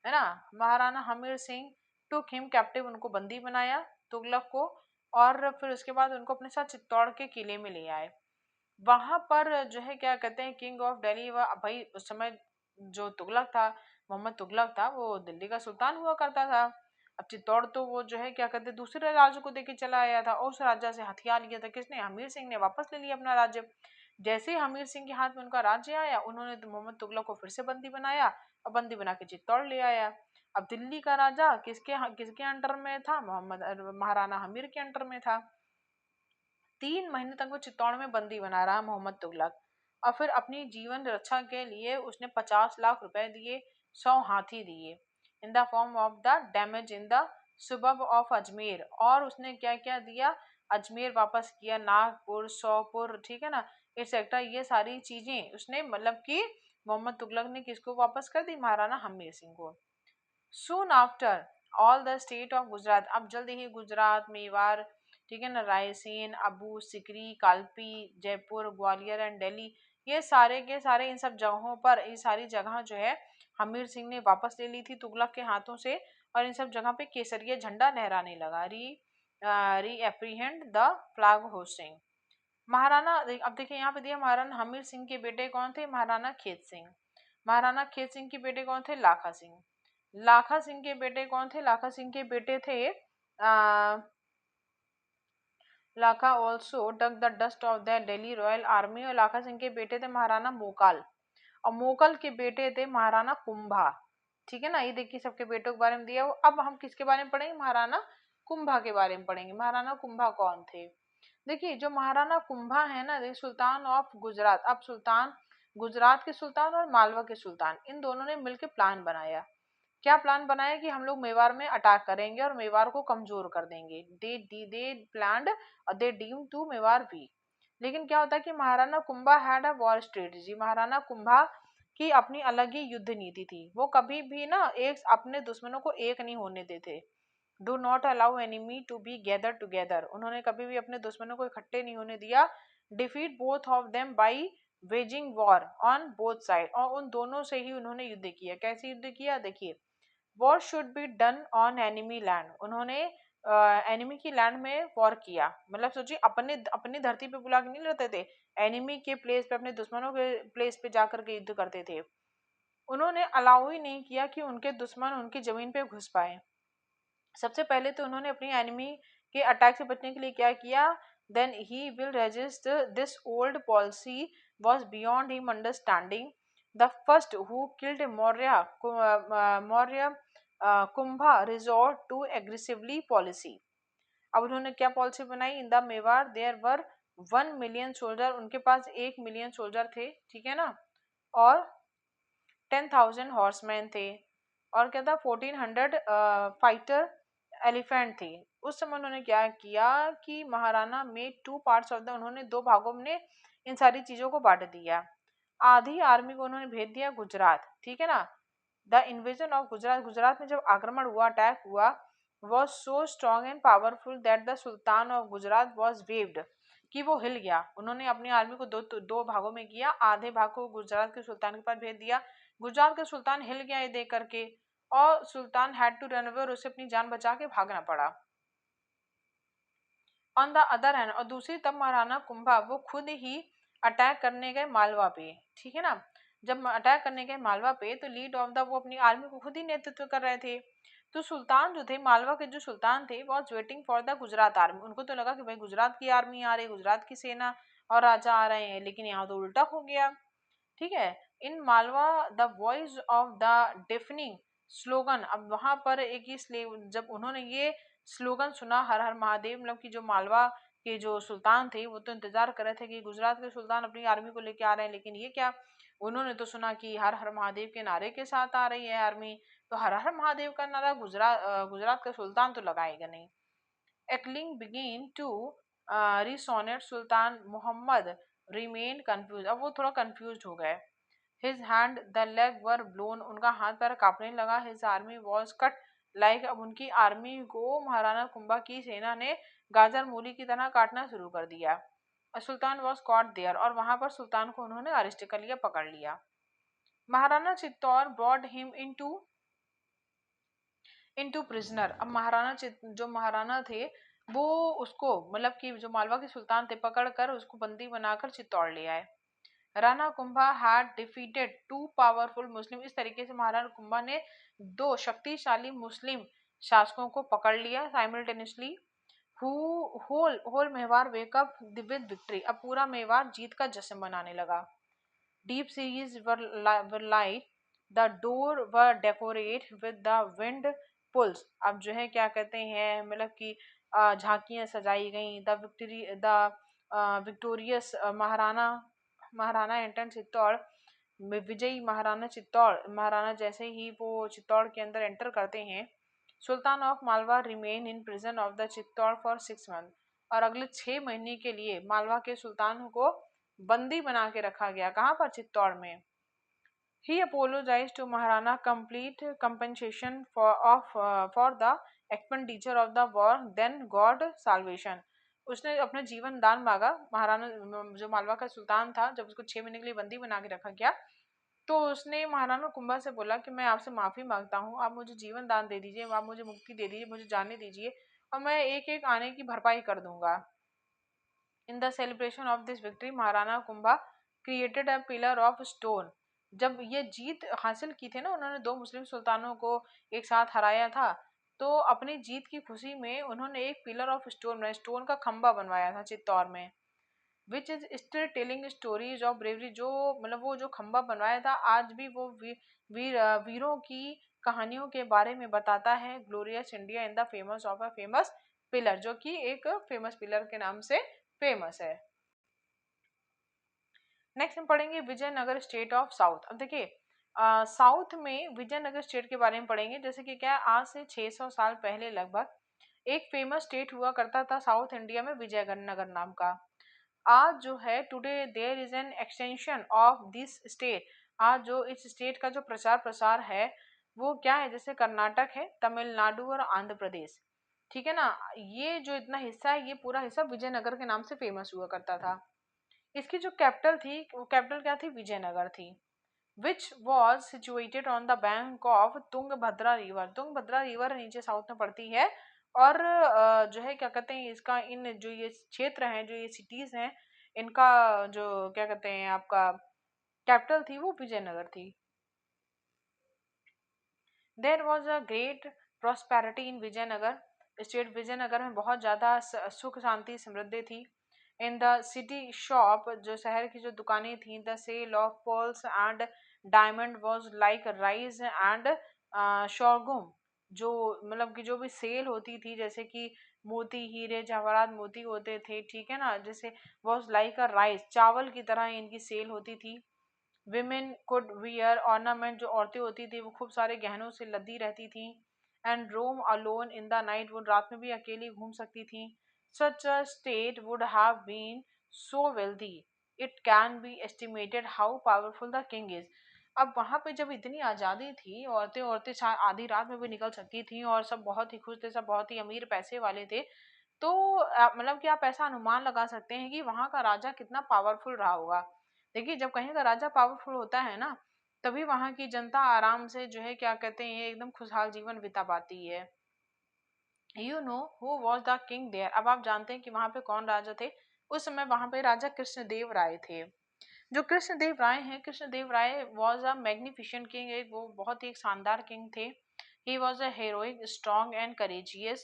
है ना। Maharana Hamir Singh took him captive, उनको बंदी बनाया तुगलक को। और फिर उसके बाद उनको अपने साथ चित्तौड़ के किले में ले आए। वहां पर जो है क्या कहते हैं, किंग ऑफ दिल्ली, वह भाई उस समय जो तुगलक था, मोहम्मद तुगलक था, वो दिल्ली का सुल्तान हुआ करता था। अब चित्तौड़ तो वो जो है क्या कहते हैं दूसरे राज्य को देके चला आया था, और उस राजा से हथियार लिया था किसने? हमीर सिंह ने वापस ले लिया अपना राज्य। जैसे ही हमीर सिंह के हाथ में उनका राज्य आया, उन्होंने तो मोहम्मद तुगलक को फिर से बंदी बनाया और बंदी बना के चित्तौड़ ले आया। अब दिल्ली का राजा किसके अंडर में था? महाराणा हमीर के अंडर में था। 3 महीने तक वो चित्तौड़ में बंदी बना रहा मोहम्मद तुगलक। और फिर अपनी जीवन रक्षा के लिए उसने 50 लाख रुपए दिए, 100 हाथी दिए, in the form of the damage in the suburb of Ajmer. और उसने क्या क्या दिया? अजमेर वापस किया, नागपुर, सोपुर, ठीक है ना, एक्सेट्रा, ये सारी चीजें उसने मतलब कि मोहम्मद तुगलक ने किसको वापस कर दी? महाराणा हमीर सिंह को। Soon after all the state of Gujarat, अब जल्दी ही गुजरात, मेवाड़, ठीक है ना, रायसेन, अबू, सिकरी, कालपी, जयपुर, ग्वालियर एंड दिल्ली, ये सारे के सारे इन सब जगहों पर, ये सारी जगह जो है हमीर सिंह ने वापस ले ली थी तुगलक के हाथों से, और इन सब जगह पे केसरिया झंडा लहराने लगा। री apprehend the flag hosting. Maharana, अब देखिए यहाँ पे दिया महाराणा हमीर सिंह के बेटे कौन थे, महाराणा खेत सिंह। महाराणा खेत सिंह के बेटे कौन थे, लाखा सिंह। लाखा सिंह के बेटे कौन थे, लाखा सिंह के बेटे थे लाखा ऑल्सो टक the dust of the Delhi royal army, और लाखा सिंह के बेटे थे महाराणा मोकाल, और मोकल के बेटे थे महाराणा कुंभा। ठीक है ना, ये देखिए सबके बेटों के बारे में दिया हो। अब हम किसके बारे में पढ़ेंगे, महाराणा कुंभा के बारे में पढ़ेंगे। महाराणा कुंभा कौन थे, देखिए जो महाराणा कुंभा है ना, देखिए सुल्तान ऑफ गुजरात, अब सुल्तान, गुजरात के सुल्तान और मालवा के सुल्तान, इन दोनों ने मिलकर प्लान बनाया। क्या प्लान बनाया कि हम लोग मेवाड़ में अटैक करेंगे और मेवाड़ को कमजोर कर देंगे। They planned, they deem to Mewar weak. लेकिन क्या होता है कि Maharana Kumbha had a war strategy, Maharana Kumbha की अपनी अलग ही युद्ध नीति थी। वो कभी भी ना एक अपने दुश्मनों को एक नहीं होने देते। Do not allow enemy to be gather together, उन्होंने कभी भी अपने दुश्मनों को इकट्ठे नहीं होने दिया। Defeat both of them by waging war on both side, और उन दोनों से ही उन्होंने युद्ध किया। कैसे युद्ध किया, देखिए war should be done on enemy land, उन्होंने एनिमी की लैंड में वॉर किया। मतलब सोचिए अपने अपनी धरती पे बुला के नहीं लड़ते थे, एनिमी के प्लेस पे, अपने दुश्मनों के प्लेस पे जाकर के युद्ध करते थे। उन्होंने अलाउ ही नहीं किया कि उनके दुश्मन उनकी जमीन पे घुस पाए। सबसे पहले तो उन्होंने अपनी एनिमी के अटैक से बचने के लिए क्या किया, then he will resist this old policy was beyond him understanding. The first who killed Maurya Kumbha resort to aggressively policy. अब उन्होंने क्या पॉलिसी बनाई, in the Mewar there were 1 million soldier, उनके पास 1 मिलियन सोल्जर थे, ठीक है ना, और 10,000 हॉर्समैन थे, और क्या था 1400 फाइटर एलिफेंट थी। उस समय उन्होंने क्या किया कि महाराणा में टू पार्ट्स ऑफ द, उन्होंने दो भागों में इन सारी चीजों को बांट दिया। आधी आर्मी को उन्होंने भेज दिया गुजरात, ठीक है ना। The invasion of Gujarat, Gujarat में जब आक्रमण हुआ, अटैक हुआ, was so strong and powerful that the sultan of Gujarat was waived, कि वो हिल गया। उन्होंने अपनी आर्मी को दो भागों में किया, आधे भाग को गुजरात के सुल्तान के पास भेज दिया। गुजरात का सुल्तान हिल गया ये देख करके, और सुल्तान हैड टू रन अवे, और उसे अपनी जान बचा के भागना पड़ा। ऑन द अदर हैंड, और दूसरी तब महाराणा कुंभा वो खुद ही अटैक करने गए मालवा पे, ठीक है ना। जब अटैक करने गए मालवा पे तो लीड ऑफ द, वो अपनी आर्मी को खुद ही नेतृत्व कर रहे थे। तो सुल्तान जो थे, मालवा के जो सुल्तान थे, was waiting for the Gujarat army, उनको तो लगा कि भाई गुजरात की आर्मी आ रही है, गुजरात की सेना और राजा आ रहे हैं, लेकिन यहाँ तो उल्टा हो गया। ठीक है, in Malwa the voice of the deafening slogan, अब वहां पर एक ही जब उन्होंने ये स्लोगन सुना, हर हर महादेव, मतलब कि जो मालवा के जो सुल्तान थे वो तो इंतजार कर रहे थे कि गुजरात के सुल्तान अपनी आर्मी को लेके आ रहे हैं, लेकिन ये क्या, उन्होंने तो सुना कि हर हर महादेव के नारे के साथ आ रही है आर्मी, तो हर हर महादेव का नारा गुजरात का सुल्तान तो लगाएगा नहीं। Ekling began to resonate, Sultan Mohammad remained confused, अब वो थोड़ा confused हो गए। His hand, the leg were blown, उनका हाथ पैर कांपने लगा। His army was cut like, अब उनकी आर्मी को महाराणा कुंभा की सेना ने गाजर मूली की तरह काटना शुरू कर दिया। सुल्तान वॉज कॉट देयर, और वहां पर सुल्तान को उन्होंने अरेस्ट कर लिया, पकड़ लिया। Maharana Chittor brought him into prisoner, अब जो महाराणा थे वो उसको, मतलब कि जो मालवा के सुल्तान थे, पकड़ कर उसको बंदी बनाकर चित्तौड़ ले आए। Rana Kumbha had defeated two powerful Muslim, इस तरीके से महाराणा कुंभा ने दो शक्तिशाली मुस्लिम शासकों को पकड़ लिया simultaneously. Whole whole Mewar wake up with victory, अब पूरा मेवाड़ जीत का जश्न मनाने लगा। Deep series were light, the door were decorate with the wind pulls, अब जो है क्या कहते हैं, मतलब कि झांकियां सजाई गई। The victorious Maharana, Maharana enter Chittor, विजयी महाराणा चित्तौड़, महाराणा जैसे ही वो चित्तौड़ के अंदर एंटर करते हैं, sultan of Malwa remain in prison of the Chittor for 6 month, और अगले 6 महीने के लिए मालवा के सुल्तान को बंदी बना के रखा गया। कहाँ पर, चित्तौड़ में। He apologized to Maharana complete compensation for the expenditure of the war, then got salvation. उसने अपना जीवन दान मांगा। महाराणा जो मालवा का सुल्तान था, जब उसको 6 महीने के लिए बंदी बना के रखा गया, तो उसने महाराणा कुंभा से बोला कि मैं आपसे माफी मांगता हूँ, आप मुझे जीवन दान दे दीजिए, आप मुझे मुक्ति दे दीजिए, मुझे जाने दीजिए, और मैं एक एक आने की भरपाई कर दूंगा। In the celebration of this victory Maharana Kumbha created a pillar of stone. जब ये जीत हासिल की थी ना, उन्होंने दो मुस्लिम सुल्तानों को एक साथ हराया था, तो अपनी जीत की खुशी में उन्होंने एक पिलर ऑफ स्टोन, स्टोन का खंबा बनवाया था चित्तौड़ में, which is still telling stories of bravery. जो मतलब वो जो खंबा बनवाया था, आज भी वो वीरों की कहानियों के बारे में बताता है। Glorious India in the famous of a famous pillar, जो कि एक फेमस पिलर के नाम से फेमस है। नेक्स्ट हम पढ़ेंगे विजयनगर स्टेट ऑफ साउथ। अब देखिए साउथ में विजयनगर स्टेट के बारे में पढ़ेंगे। जैसे कि क्या, आज से 600 साल पहले लगभग एक फेमस स्टेट हुआ करता था साउथ इंडिया में, विजयनगर नाम का। आज जो है, today there is an extension of this state. आज जो इस स्टेट का जो प्रचार प्रसार है वो क्या है, जैसे कर्नाटक है, तमिलनाडु और आंध्र प्रदेश, ठीक है ना। ये जो इतना हिस्सा है, ये पूरा हिस्सा विजयनगर के नाम से फेमस हुआ करता था। इसकी जो कैपिटल थी, वो कैपिटल क्या थी, विजयनगर थी। Which was situated on the bank of Tungabhadra river. Tungabhadra river नीचे साउथ में पड़ती है, और जो है क्या कहते हैं, इसका इन जो ये क्षेत्र हैं, जो ये सिटीज हैं, इनका जो क्या कहते हैं आपका कैपिटल थी, वो विजयनगर थी। There was a great prosperity in Vijayanagar state. Vijayanagar में बहुत ज़्यादा सुख शांति समृद्धि थी। इन द सिटी शॉप, जो शहर की जो दुकानें थी, the sale of pearls and diamond was like rice and sorghum. जो मतलब कि जो भी सेल होती थी, जैसे कि मोती, हीरे जवाहरात मोती होते थे, ठीक है ना, जैसे वॉज लाइक अ राइस, चावल की तरह इनकी सेल होती थी। विमेन कुड वियर ऑर्नामेंट, जो औरतें होती थी वो खूब सारे गहनों से लदी रहती थी। And roam alone in the night, वो रात में भी अकेली घूम सकती थी। Such a state would have been so wealthy it can be estimated how powerful the king is. अब वहां पे जब इतनी आज़ादी थी, औरतें औरतें आधी रात में भी निकल सकती थी, और सब बहुत ही खुश थे, सब बहुत ही अमीर पैसे वाले थे, तो मतलब कि आप ऐसा अनुमान लगा सकते हैं कि वहां का राजा कितना पावरफुल रहा होगा। देखिए, जब कहीं का राजा पावरफुल होता है ना, तभी वहां की जनता आराम से जो है क्या कहते हैं, एकदम खुशहाल जीवन बिता पाती है। You know who was the king there. अब आप जानते हैं कि वहां पे कौन राजा थे। उस समय वहां पे राजा कृष्णदेव राय थे। जो कृष्णदेव राय हैं, कृष्णदेव राय वॉज अ मैग्निफिशेंट किंग, एक वो बहुत ही एक शानदार किंग थे। He was a heroic, strong and courageous.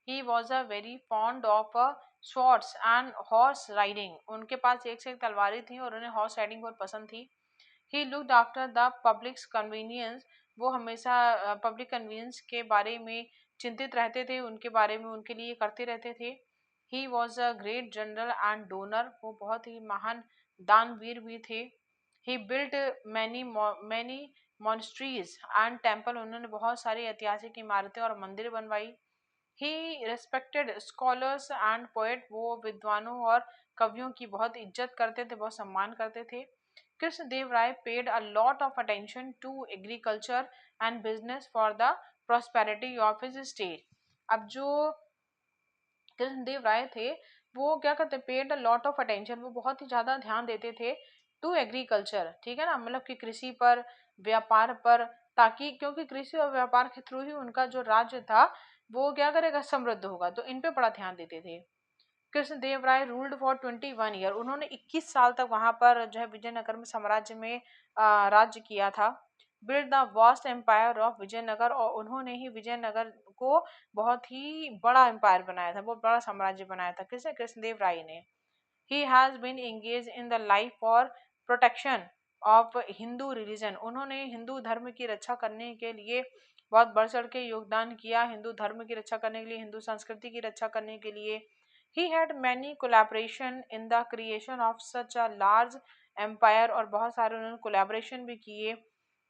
He was a very fond of swords and horse riding. उनके पास एक से एक तलवारें थी, और उन्हें हॉर्स राइडिंग बहुत पसंद थी। He looked after the public convenience. वो हमेशा पब्लिक कन्वीनियंस के बारे में चिंतित रहते थे, उनके बारे में उनके लिए करते रहते थे। He was a great general and donor, वो बहुत ही महान दानवीर भी थे। He built many many monasteries and temple, उन्होंने बहुत सारी ऐतिहासिक इमारतें और मंदिर बनवाई। He respected scholars and poet, वो विद्वानों और कवियों की बहुत इज्जत करते थे, बहुत सम्मान करते थे। Krishnadeva Raya paid a lot of attention to agriculture and business for the prosperity of his state. अब जो कृष्णदेव राय थे, वो क्या करते, paid a lot of attention, वो बहुत ही ज्यादा ध्यान देते थे टू एग्रीकल्चर, ठीक है ना, मतलब कि कृषि पर, व्यापार पर, ताकि क्योंकि कृषि और व्यापार के थ्रू ही उनका जो राज्य था वो क्या करेगा, समृद्ध होगा, तो इन पे बड़ा ध्यान देते थे। कृष्णदेव राय रूल्ड फॉर 21 ईयर, उन्होंने 21 साल तक वहां पर जो है विजयनगर में साम्राज्य में राज्य किया था। Build the vast empire of Vijayanagar, और उन्होंने ही विजयनगर को बहुत ही बड़ा एम्पायर बनाया था, बहुत बड़ा साम्राज्य बनाया था, किसने, कृष्णदेव राय ने। He has been engage in the life for protection of Hindu religion, उन्होंने हिंदू धर्म की रक्षा करने के लिए बहुत बढ़ चढ़ के योगदान किया, हिंदू धर्म की रक्षा करने के लिए, हिंदू संस्कृति की रक्षा करने के लिए। He had many collaboration in the creation of such a large empire, और बहुत सारे उन्होंने कोलैबोरेशन भी किए,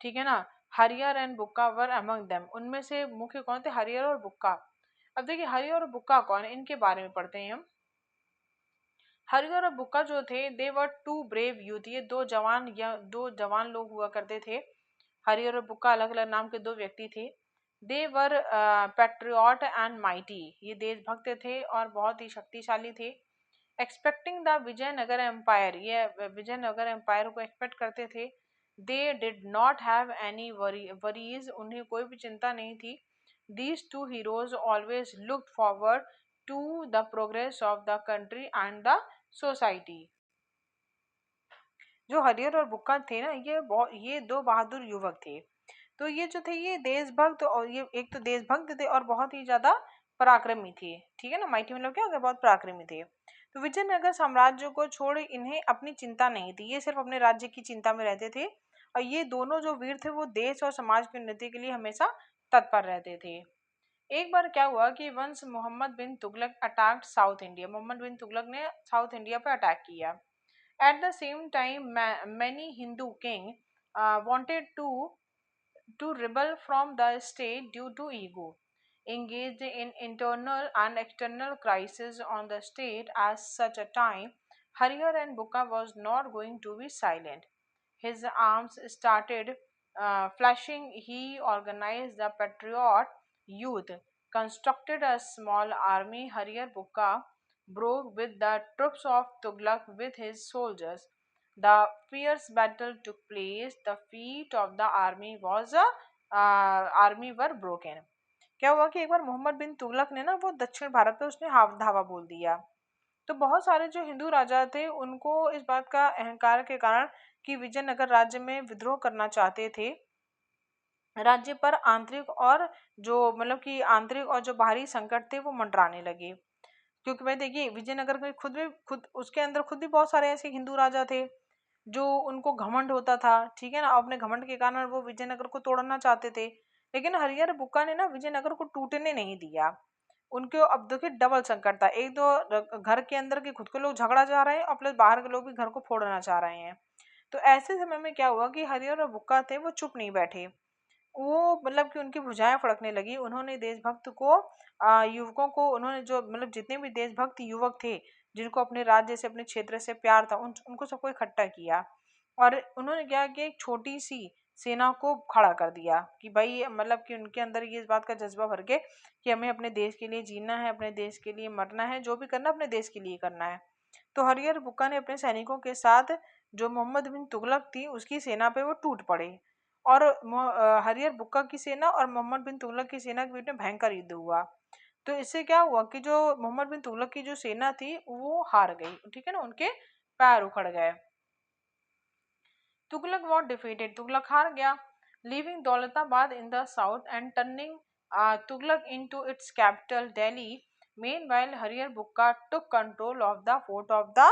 ठीक है ना। हरियर and Bukka were among them, उनमें से मुख्य कौन थे, हरियर और बुक्का। अब देखिए, हरियर और बुक्का कौन है, इनके बारे में पढ़ते हैं हम। हरिहर और बुक्का जो थे दे वर टू ब्रेव यूथ, ये दो जवान लोग हुआ करते थे। हरिहर और बुक्का अलग अलग नाम के दो व्यक्ति थे। दे वर पेट्रियट एंड माइटी, ये देशभक्त थे और बहुत ही शक्तिशाली थे। एक्सपेक्टिंग द विजयनगर एम्पायर, ये विजयनगर एम्पायर को एक्सपेक्ट करते थे। They did not have any worries, उन्हें कोई भी चिंता नहीं थी। These two heroes always looked forward to the progress of the country and the society. जो हरिहर और बुक्का थे ना, ये दो बहादुर युवक थे। तो ये जो थे ये देशभक्त, और ये एक तो देशभक्त थे और बहुत ही ज्यादा पराक्रमी थे। ठीक है ना, माइटी मतलब क्या हो गया, बहुत पराक्रमी थे। तो विजयनगर साम्राज्य को छोड़ इन्हें अपनी चिंता नहीं थी, ये सिर्फ अपने राज्य की चिंता में रहते थे। और ये दोनों जो वीर थे वो देश और समाज की उन्नति के लिए हमेशा तत्पर रहते थे। एक बार क्या हुआ कि once Muhammad bin Tughlaq attacked south India, Muhammad bin Tughlaq ने साउथ इंडिया पर अटैक किया। At the same time many Hindu king wanted to rebel from the state due to ego, engaged in internal and external crisis on the state. As such a time, Harihar and Bukka was not going to be silent. His arms started flashing. He organized the patriot youth, constructed a small army. Harihar Bukka broke with the troops of Tughlaq with his soldiers. The fierce battle took place. The feet of the army was a army were broken. क्या हुआ कि एक बार मोहम्मद बिन तुगलक ने ना वो दक्षिण भारत पे उसने हाव धावा बोल दिया। तो बहुत सारे जो हिंदू राजा थे उनको इस बात का अहंकार के कारण कि विजयनगर राज्य में विद्रोह करना चाहते थे, राज्य पर आंतरिक और जो मतलब कि आंतरिक और जो बाहरी संकट थे वो मंडराने लगे। क्योंकि भाई देखिए विजयनगर में खुद उसके अंदर खुद भी बहुत सारे ऐसे हिंदू राजा थे जो उनको घमंड होता था। ठीक है ना, अपने घमंड के कारण वो विजयनगर को तोड़ना चाहते थे। लेकिन हरिहर बुक्का ने ना विजयनगर को टूटने नहीं दिया। उनके अब देखिए डबल संकट था, एक तो घर के अंदर के खुद के लोग झगड़ा चाह रहे हैं और प्लस बाहर के लोग भी घर को फोड़ना चाह रहे हैं। तो ऐसे समय में क्या हुआ कि हरिहर और बुक्का थे वो चुप नहीं बैठे। वो मतलब कि उनकी भुजाएं फड़कने लगी। उन्होंने देशभक्त को युवकों को उन्होंने जो मतलब जितने भी देशभक्त युवक थे जिनको अपने राज्य से अपने क्षेत्र से प्यार था उनको सबको इकट्ठा किया। और उन्होंने क्या किया, एक छोटी सी सेना को खड़ा कर दिया कि भाई मतलब कि उनके अंदर ये इस बात का जज्बा भर के कि हमें अपने देश के लिए जीना है, अपने देश के लिए मरना है, जो भी करना अपने देश के लिए करना है। तो हरिहर बुक्का ने अपने सैनिकों के साथ जो मोहम्मद बिन तुगलक थी उसकी सेना पे वो टूट पड़े। और हरिहर बुक्का की सेना और मोहम्मद बिन तुगलक की सेना के बीच में भयंकर युद्ध हुआ। तो इससे क्या हुआ कि जो मोहम्मद बिन तुगलक की जो सेना थी वो हार गई। ठीक है ना, उनके पैर उखड़ गए। तुगलक वॉज डिफीटेड, तुगलक हार गया। Leaving Daulatabad in the south and turning Tughlaq into its capital Delhi. meanwhile Harihar Bukka took control of the fort of the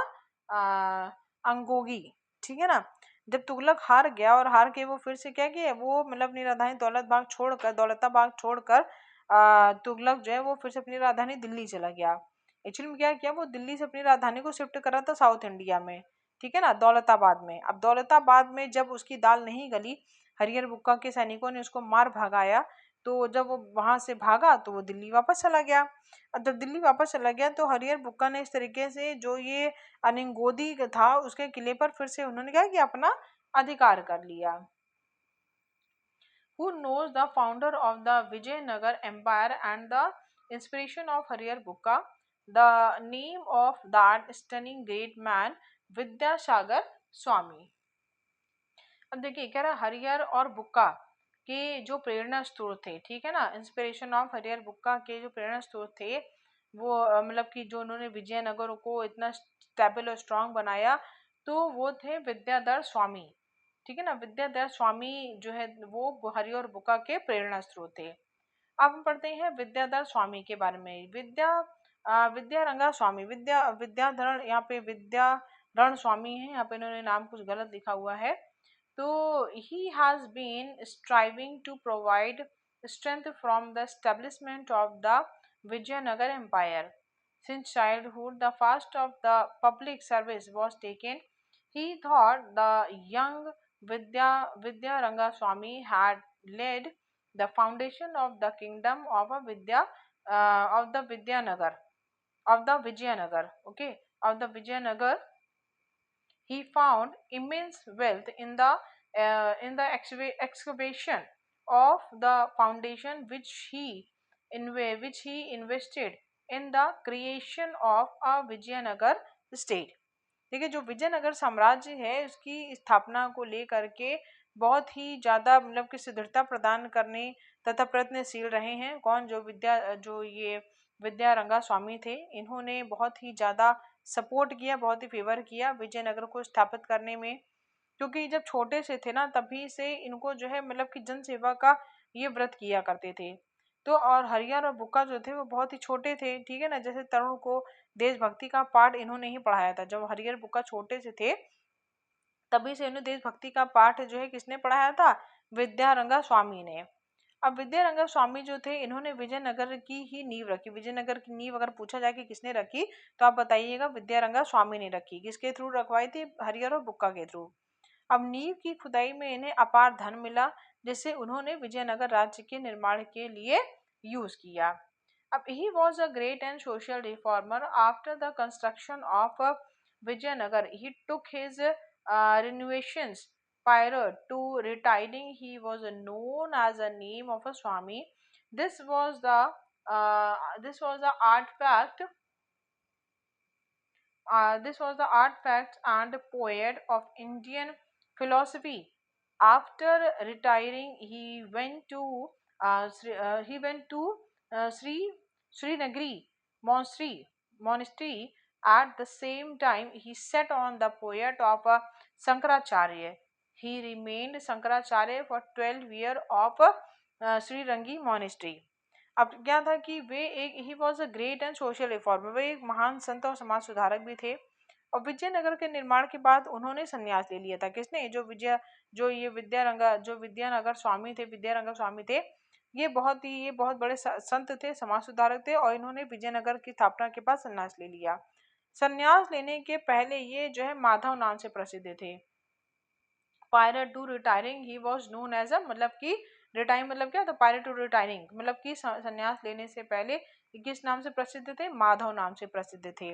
अंगोगी। ठीक है ना, जब तुगलक हार गया और हार के वो फिर से क्या किया, वो मतलब अपनी राजधानी दौलताबाद छोड़कर तुगलक जो है वो फिर से अपनी राजधानी दिल्ली चला गया। एक्चुअली में क्या किया, वो दिल्ली से अपनी राजधानी को शिफ्ट करा था साउथ इंडिया में। ठीक है ना, दौलताबाद में। अब दौलताबाद में जब उसकी दाल नहीं गली, हरिहर बुक्का के सैनिकों ने उसको मार भगाया। तो जब वो वहां से भागा तो वो दिल्ली वापस चला गया। अब जब दिल्ली वापस चला गया तो हरिहर बुक्का ने इस तरीके से जो ये अनिंगोदी था उसके किले पर फिर से उन्होंने क्या किया, अपना अधिकार कर लिया। Who knows the founder of the Vijayanagar Empire and the inspiration of Harihar Bukka? The name of that stunning great man, Vidyasagar स्वामी। अब देखिए कह रहा हरिहर और बुक्का के जो प्रेरणा स्रोत थे, ठीक है ना, इंस्पिरेशन ऑफ हरिहर बुक्का के जो प्रेरणा स्रोत थे वो मतलब कि जो उन्होंने विजयनगर को इतना स्टेबल और स्ट्रांग बनाया, तो वो थे विद्याधर स्वामी। ठीक है ना, विद्याधर स्वामी जो है वो हरिहर और बुक्का के प्रेरणा स्रोत थे। अब हम पढ़ते हैं विद्याधर स्वामी के बारे में। विद्यारंगा स्वामी, विद्याधरण, यहाँ पे विद्यारण स्वामी है, यहाँ पे इन्होंने नाम कुछ गलत लिखा हुआ है। तो he has been striving to provide strength from the establishment of the Vijayanagar Empire. Since childhood, the first of the public service was taken. He thought the young Vidyaranga Swami had laid the foundation of the kingdom of a of the Vidyanagar, of the Vijayanagar. Okay, of the Vijayanagar, he found immense wealth in the excavation of the foundation which he invested in the creation of a Vijayanagar state. देखिए जो विजयनगर साम्राज्य है उसकी स्थापना को लेकर के बहुत ही ज़्यादा मतलब कि सुदृढ़ता प्रदान करने तथा प्रयत्नशील रहे हैं। कौन? जो ये विद्यारंगा स्वामी थे, इन्होंने बहुत ही ज़्यादा सपोर्ट किया, बहुत ही फेवर किया विजयनगर को स्थापित करने में। क्योंकि जब छोटे से थे ना तभी से इनको जो है मतलब कि जन सेवा का ये व्रत किया करते थे। तो और हरिहर और बुक्का जो थे वो बहुत ही छोटे थे, ठीक है ना। जैसे तरुण को देशभक्ति का पाठ इन्होंने ही पढ़ाया था। जब हरिहर बुक्का छोटे से थे तभी से इन्हें देशभक्ति का पाठ जो है किसने पढ़ाया था? विद्यारंगा स्वामी ने। अब विद्यारंगा स्वामी जो थे इन्होंने विजयनगर की ही नींव रखी। विजयनगर की नींव अगर पूछा जाए कि किसने रखी तो आप बताइएगा विद्यारंगा स्वामी ने रखी। किसके थ्रू रखवाई थी? हरिहर और बुक्का के थ्रू। अब नींव की खुदाई में इन्हें अपार धन मिला जिसे उन्होंने विजयनगर राज्य के निर्माण के लिए यूज किया। अब he was a great and social reformer. After the construction of Vijayanagar, he took his renovations prior to retiring. He was known as a name of a Swami. This was the artifact. This was the artifact and poet of Indian philosophy. After retiring, he went to Srinagri monastery. At the same time, he set on the poet of Sankaracharya. He remained Sankaracharya for 12 years of Srirangi monastery. अब क्या था कि वे एक he was a great and social reformer, वे एक महान संत और समाज सुधारक भी थे। और विजयनगर के निर्माण के बाद उन्होंने संन्यास ले लिया था। किसने? जो ये विद्यानगर स्वामी थे, विद्यारंगा स्वामी थे, ये बहुत बड़े संत थे, समाज सुधारक थे और इन्होंने विजयनगर की स्थापना के बाद संन्यास ले लिया। संन्यास लेने के पहले ये जो है माधव नाम से प्रसिद्ध थे। Prior to retiring he was known as a, मतलब कि रिटायरिंग मतलब क्या था? प्रायर टू रिटायरिंग मतलब कि संन्यास लेने से पहले किस नाम से प्रसिद्ध थे? माधव नाम से प्रसिद्ध थे,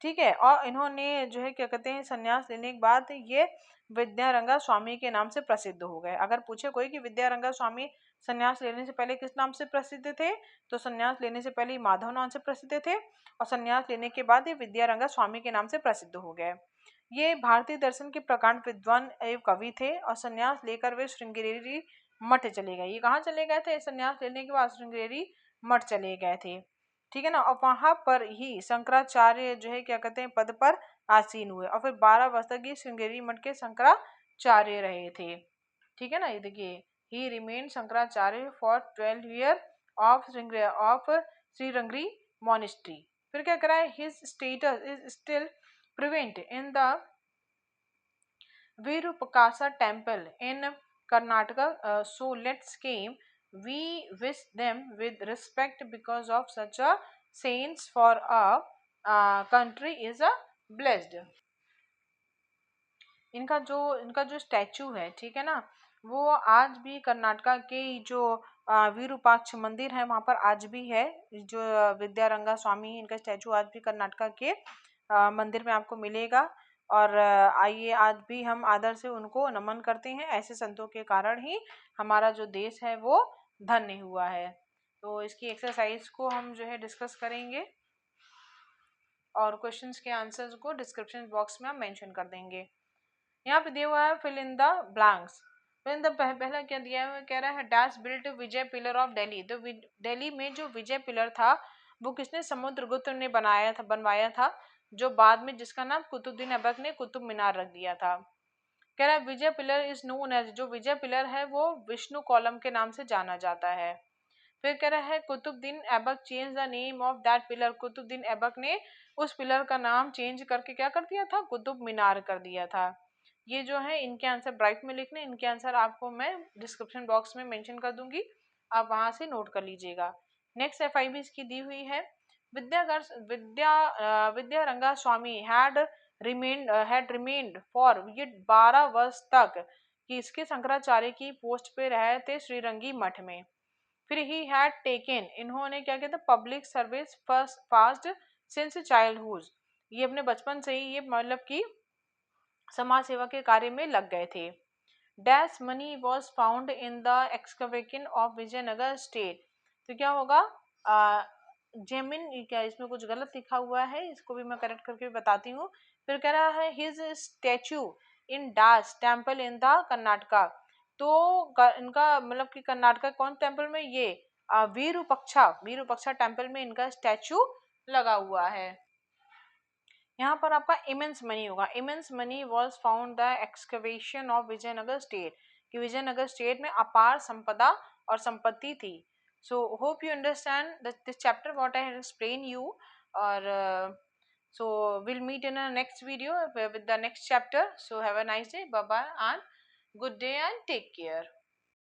ठीक है। और इन्होंने जो है क्या कहते हैं संन्यास लेने के बाद ये विद्यारंगा स्वामी के नाम से प्रसिद्ध हो गए। अगर पूछे कोई कि विद्यारंगा स्वामी संन्यास लेने से पहले किस नाम से प्रसिद्ध थे, तो संन्यास लेने से पहले माधव नाम से प्रसिद्ध थे और संन्यास लेने के बाद ये विद्यारंगा स्वामी के नाम से प्रसिद्ध हो गए। ये भारतीय दर्शन के प्रकांड विद्वान एवं कवि थे और संन्यास लेकर वे श्रृंगेरी मठ चले गए। ये कहाँ चले गए थे? संन्यास लेने के बाद श्रृंगेरी मठ चले गए थे, ठीक है ना। और वहां पर ही शंकराचार्य जो है क्या कहते हैं पद पर आसीन हुए और फिर 12 वर्ष तक ये श्रृंगेरी मठ के शंकराचार्य रहे थे, ठीक है ना। ये देखिए he remain Shankaracharya for 12 year of Sringeri monastery. फिर क्या करा है? His status is still prevent in the Virupakasa temple in Karnataka. So let's came we wish them with respect because of such a saints for a country is a blessed. इनका जो statue है, ठीक है ना, वो आज भी कर्नाटका के जो विरूपाक्ष मंदिर है वहाँ पर आज भी है। जो विद्यारंगा स्वामी इनका स्टैचू आज भी कर्नाटका के मंदिर में आपको मिलेगा। और आइए आज भी हम आदर से उनको नमन करते हैं। ऐसे संतों के कारण ही हमारा जो देश है वो धन्य हुआ है। तो इसकी एक्सरसाइज को हम जो है डिस्कस करेंगे और क्वेश्चंस के आंसर्स को डिस्क्रिप्शन बॉक्स में हम मेंशन कर देंगे। यहाँ पे दिया हुआ है fill in the blanks. Fill in the पहला क्या दिया हुआ कह रहा है dash built Vijay pillar of Delhi. तो दिल्ली में जो विजय पिलर था वो किसने? समुद्रगुप्त ने बनवाया था, जो बाद में जिसका नाम कुतुबुद्दीन ऐबक ने कुतुब मीनार रख दिया था। कह रहा है विजय पिलर इज नोन एज, जो विजय पिलर है वो विष्णु कॉलम के नाम से जाना जाता है। फिर कह रहा है Qutubuddin Aibak change the name of that pillar. Qutubuddin Aibak ने उस पिलर का नाम चेंज करके क्या कर दिया था? कुतुब मीनार कर दिया था। ये जो है इनके आंसर ब्राइट में लिखने, इनके आंसर आपको मैं डिस्क्रिप्शन बॉक्स में मेंशन कर दूंगी, आप वहां से नोट कर लीजिएगा। नेक्स्ट FIB इसकी दी हुई है विद्यारंगा स्वामी हैड रिमेन्ड फॉर ये 12 वर्ष तक कि इसके शंकराचार्य की पोस्ट पे रहे थे श्रीरंगी मठ में। फिर ही हैड टेकन, इन्होंने क्या कहते हैं public service first since childhood, ये अपने बचपन से ही ये मतलब कि समाज सेवा के कार्य में लग गए थे। Dash money was found in the excavation of Vijayanagar state. तो क्या होगा, जेमिन, क्या इसमें कुछ गलत लिखा हुआ है, इसको भी मैं करेक्ट करके बताती हूँ। फिर कह रहा है his statue in dash temple in the Karnataka. तो इनका मतलब कि कर्नाटका कौन टेम्पल में, ये वीरूपक्षा टेम्पल में इनका स्टैचू लगा हुआ है। यहाँ पर आपका इमेंस मनी होगा। Immense money was found the excavation of Vijayanagar state, कि विजयनगर स्टेट में अपार संपदा और संपत्ति थी। So hope you understand this chapter what I have explain you. और so we'll meet in a next video with the next chapter. So have a nice day, bye bye, and good day, and take care.